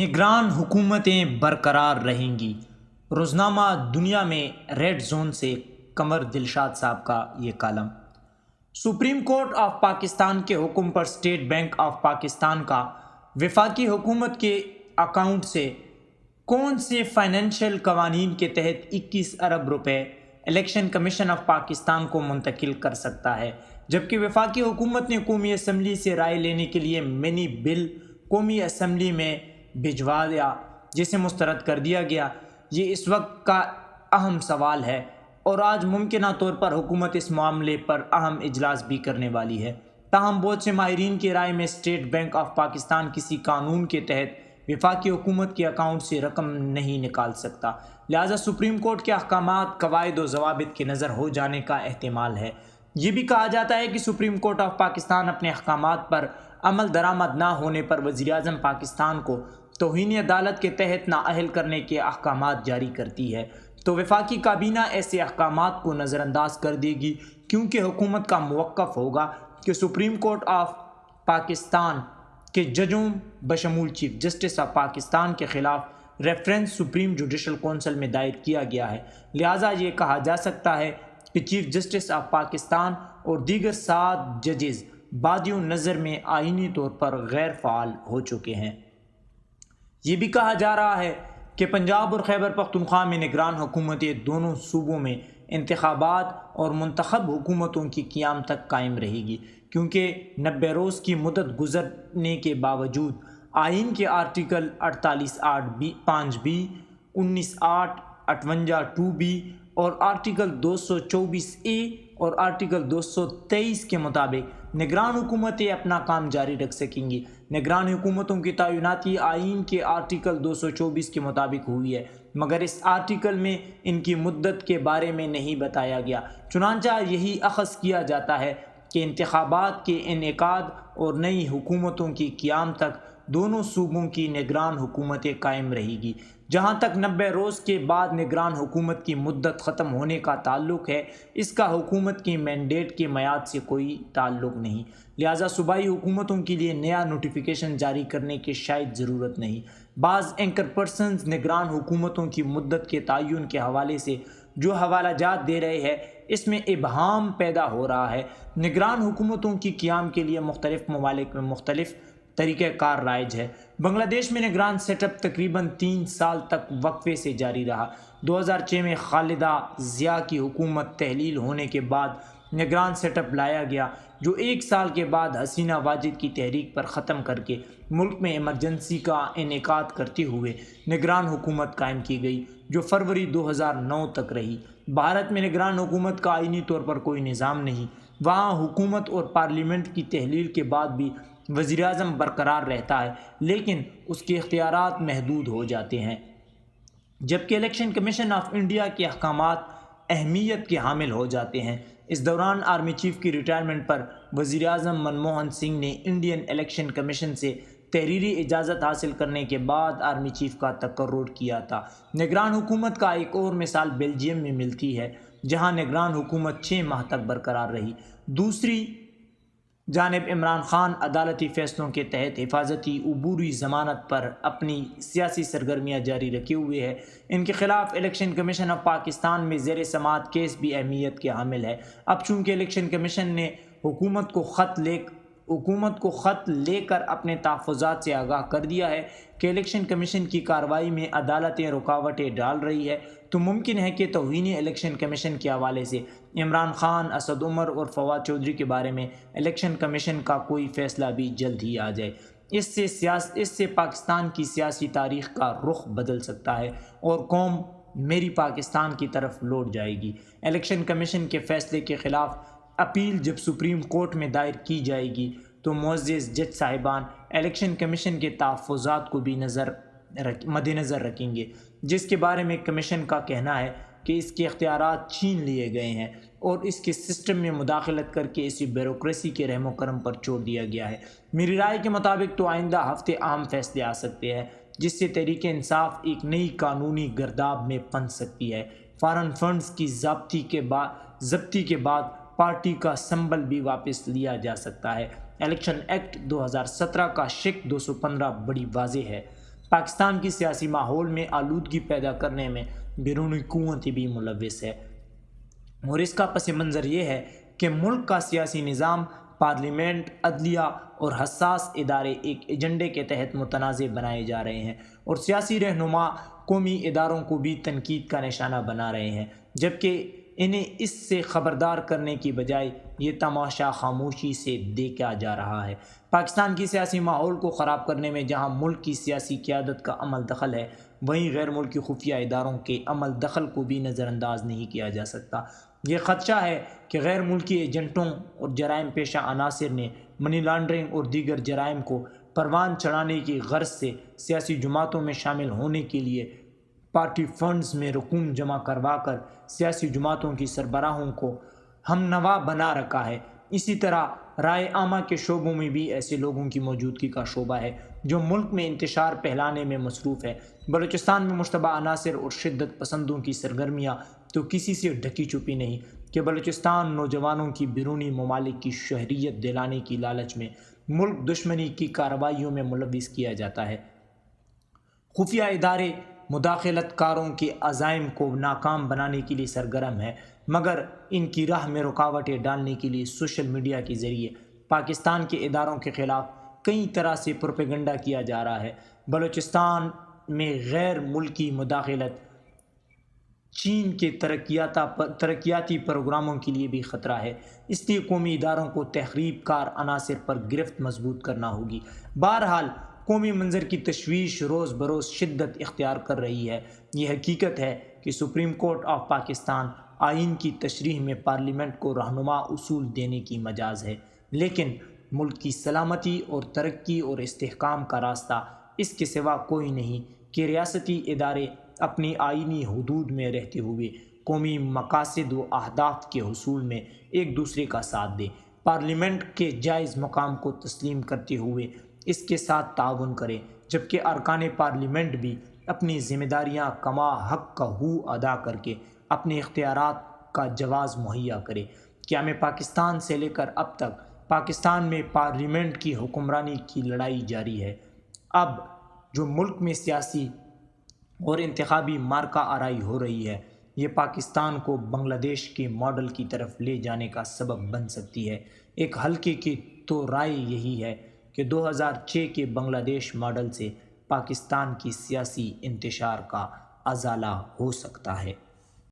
نگران حکومتیں برقرار رہیں گی۔ روزنامہ دنیا میں ریڈ زون سے قمر دلشاد صاحب کا یہ column. Supreme court of Pakistan کے حکم پر اسٹیٹ بینک آف پاکستان کا وفاقی حکومت کے اکاؤنٹ سے کون سے فائنینشیل قوانین کے تحت 21 ارب روپے الیکشن کمیشن آف پاکستان کو منتقل کر سکتا ہے، جبکہ وفاقی حکومت نے قومی اسمبلی سے رائے لینے کے لیے منی بل قومی اسمبلی میں بھجوا دیا، جسے مسترد کر دیا گیا۔ یہ اس وقت کا اہم سوال ہے اور آج ممکنہ طور پر حکومت اس معاملے پر اہم اجلاس بھی کرنے والی ہے۔ تاہم بہت سے ماہرین کی رائے میں اسٹیٹ بینک آف پاکستان کسی قانون کے تحت وفاقی حکومت کے اکاؤنٹ سے رقم نہیں نکال سکتا، لہذا سپریم کورٹ کے احکامات قواعد و ضوابط کے نظر ہو جانے کا احتمال ہے۔ یہ بھی کہا جاتا ہے کہ سپریم کورٹ آف پاکستان اپنے احکامات پر عمل درآمد نہ ہونے پر وزیراعظم پاکستان کو توہین عدالت کے تحت نااہل کرنے کے احکامات جاری کرتی ہے، تو وفاقی کابینہ ایسے احکامات کو نظر انداز کر دے گی، کیونکہ حکومت کا موقف ہوگا کہ سپریم کورٹ آف پاکستان کے ججوں بشمول چیف جسٹس آف پاکستان کے خلاف ریفرنس سپریم جوڈیشل کونسل میں دائر کیا گیا ہے، لہٰذا یہ کہا جا سکتا ہے کہ چیف جسٹس آف پاکستان اور دیگر 7 ججز بادی نظر میں آئینی طور پر غیر فعال ہو چکے ہیں۔ یہ بھی کہا جا رہا ہے کہ پنجاب اور خیبر پختونخوا میں نگران حکومتیں دونوں صوبوں میں انتخابات اور منتخب حکومتوں کی قیام تک قائم رہے گی، کیونکہ 90 روز کی مدت گزرنے کے باوجود آئین کے آرٹیکل 48(5)(b), 19(8), 58(2)(b) اور آرٹیکل 224(a) اور آرٹیکل 223 کے مطابق نگران حکومتیں اپنا کام جاری رکھ سکیں گی۔ نگران حکومتوں کی تعیناتی آئین کے آرٹیکل 224 کے مطابق ہوئی ہے، مگر اس آرٹیکل میں ان کی مدت کے بارے میں نہیں بتایا گیا، چنانچہ یہی اخذ کیا جاتا ہے کہ انتخابات کے انعقاد اور نئی حکومتوں کی قیام تک دونوں صوبوں کی نگران حکومتیں قائم رہے گی۔ جہاں تک 90 روز کے بعد نگران حکومت کی مدت ختم ہونے کا تعلق ہے، اس کا حکومت کی مینڈیٹ کی میعاد سے کوئی تعلق نہیں، لہٰذا صوبائی حکومتوں کے لیے نیا نوٹیفیکیشن جاری کرنے کی شاید ضرورت نہیں۔ بعض اینکر پرسنز نگران حکومتوں کی مدت کے تعین کے حوالے سے جو حوالہ جات دے رہے ہیں، اس میں ابہام پیدا ہو رہا ہے۔ نگران حکومتوں کی قیام کے لیے مختلف ممالک میں مختلف طریقہ کار رائج ہے۔ بنگلہ دیش میں نگران سیٹ اپ تقریباً 3 سال تک وقفے سے جاری رہا۔ 2006 میں خالدہ ضیاء کی حکومت تحلیل ہونے کے بعد نگران سیٹ اپ لایا گیا، جو 1 سال کے بعد حسینہ واجد کی تحریک پر ختم کر کے ملک میں ایمرجنسی کا انعقاد کرتے ہوئے نگران حکومت قائم کی گئی، جو فروری 2009 تک رہی۔ بھارت میں نگران حکومت کا آئینی طور پر کوئی نظام نہیں، وہاں حکومت اور پارلیمنٹ کی تحلیل کے بعد بھی وزیر اعظم برقرار رہتا ہے، لیکن اس کے اختیارات محدود ہو جاتے ہیں، جبکہ الیکشن کمیشن آف انڈیا کے احکامات اہمیت کے حامل ہو جاتے ہیں۔ اس دوران آرمی چیف کی ریٹائرمنٹ پر وزیر اعظم منموہن سنگھ نے انڈین الیکشن کمیشن سے تحریری اجازت حاصل کرنے کے بعد آرمی چیف کا تقرر کیا تھا۔ نگران حکومت کا ایک اور مثال بیلجیم میں ملتی ہے، جہاں نگران حکومت 6 ماہ تک برقرار رہی۔ دوسری جانب عمران خان عدالتی فیصلوں کے تحت حفاظتی عبوری ضمانت پر اپنی سیاسی سرگرمیاں جاری رکھے ہوئے ہے۔ ان کے خلاف الیکشن کمیشن آف پاکستان میں زیر سماعت کیس بھی اہمیت کے حامل ہے۔ اب چونکہ الیکشن کمیشن نے حکومت کو خط لے کر اپنے تحفظات سے آگاہ کر دیا ہے کہ الیکشن کمیشن کی کارروائی میں عدالتیں رکاوٹیں ڈال رہی ہے، تو ممکن ہے کہ توہین الیکشن کمیشن کے حوالے سے عمران خان، اسد عمر اور فواد چودھری کے بارے میں الیکشن کمیشن کا کوئی فیصلہ بھی جلد ہی آ جائے۔ اس سے پاکستان کی سیاسی تاریخ کا رخ بدل سکتا ہے اور قوم میری پاکستان کی طرف لوٹ جائے گی۔ الیکشن کمیشن کے فیصلے کے خلاف اپیل جب سپریم کورٹ میں دائر کی جائے گی تو معزز جج صاحبان الیکشن کمیشن کے تحفظات کو بھی مد نظر رکھیں گے، جس کے بارے میں کمیشن کا کہنا ہے کہ اس کے اختیارات چھین لیے گئے ہیں اور اس کے سسٹم میں مداخلت کر کے اسی بیوروکریسی کے رحم و کرم پر چھوڑ دیا گیا ہے۔ میری رائے کے مطابق تو آئندہ ہفتے اہم فیصلے آ سکتے ہیں، جس سے تحریک انصاف ایک نئی قانونی گرداب میں پنس سکتی ہے۔ فارن فنڈز کی ضبطی کے بعد پارٹی کا سمبل بھی واپس لیا جا سکتا ہے۔ الیکشن ایکٹ 2017 کا شق 215 بڑی واضح ہے۔ پاکستان کی سیاسی ماحول میں آلودگی پیدا کرنے میں بیرونی قوتیں بھی ملوث ہے، اور اس کا پس منظر یہ ہے کہ ملک کا سیاسی نظام، پارلیمنٹ، عدلیہ اور حساس ادارے ایک ایجنڈے کے تحت متنازع بنائے جا رہے ہیں، اور سیاسی رہنما قومی اداروں کو بھی تنقید کا نشانہ بنا رہے ہیں، جبکہ انہیں اس سے خبردار کرنے کی بجائے یہ تماشا خاموشی سے دیکھا جا رہا ہے۔ پاکستان کی سیاسی ماحول کو خراب کرنے میں جہاں ملک کی سیاسی قیادت کا عمل دخل ہے، وہیں غیر ملکی خفیہ اداروں کے عمل دخل کو بھی نظر انداز نہیں کیا جا سکتا۔ یہ خدشہ ہے کہ غیر ملکی ایجنٹوں اور جرائم پیشہ عناصر نے منی لانڈرنگ اور دیگر جرائم کو پروان چڑھانے کی غرض سے سیاسی جماعتوں میں شامل ہونے کے لیے پارٹی فنڈز میں رقوم جمع کروا کر سیاسی جماعتوں کی سربراہوں کو ہم نوا بنا رکھا ہے۔ اسی طرح رائے عامہ کے شعبوں میں بھی ایسے لوگوں کی موجودگی کا شعبہ ہے جو ملک میں انتشار پھیلانے میں مصروف ہے۔ بلوچستان میں مشتبہ عناصر اور شدت پسندوں کی سرگرمیاں تو کسی سے ڈھکی چھپی نہیں کہ بلوچستان نوجوانوں کی بیرونی ممالک کی شہریت دلانے کی لالچ میں ملک دشمنی کی کارروائیوں میں ملوث کیا جاتا ہے۔ خفیہ ادارے مداخلت کاروں کے عزائم کو ناکام بنانے کے لیے سرگرم ہیں، مگر ان کی راہ میں رکاوٹیں ڈالنے کے لیے سوشل میڈیا کے ذریعے پاکستان کے اداروں کے خلاف کئی طرح سے پروپیگنڈا کیا جا رہا ہے۔ بلوچستان میں غیر ملکی مداخلت چین کے ترقیاتی پروگراموں کے لیے بھی خطرہ ہے، اس لیے قومی اداروں کو تخریب کار عناصر پر گرفت مضبوط کرنا ہوگی۔ بہرحال قومی منظر کی تشویش روز بروز شدت اختیار کر رہی ہے۔ یہ حقیقت ہے کہ سپریم کورٹ آف پاکستان آئین کی تشریح میں پارلیمنٹ کو رہنما اصول دینے کی مجاز ہے، لیکن ملک کی سلامتی اور ترقی اور استحکام کا راستہ اس کے سوا کوئی نہیں کہ ریاستی ادارے اپنی آئینی حدود میں رہتے ہوئے قومی مقاصد و اہداف کے حصول میں ایک دوسرے کا ساتھ دیں، پارلیمنٹ کے جائز مقام کو تسلیم کرتے ہوئے اس کے ساتھ تعاون کریں، جبکہ ارکان پارلیمنٹ بھی اپنی ذمہ داریاں کما حق کا ہو ادا کر کے اپنے اختیارات کا جواز مہیا کرے۔ قیام پاکستان سے لے کر اب تک پاکستان میں پارلیمنٹ کی حکمرانی کی لڑائی جاری ہے۔ اب جو ملک میں سیاسی اور انتخابی مارکہ آرائی ہو رہی ہے، یہ پاکستان کو بنگلہ دیش کے ماڈل کی طرف لے جانے کا سبب بن سکتی ہے۔ ایک حلقے کی تو رائے یہی ہے کہ 2006 کے بنگلہ دیش ماڈل سے پاکستان کی سیاسی انتشار کا ازالہ ہو سکتا ہے۔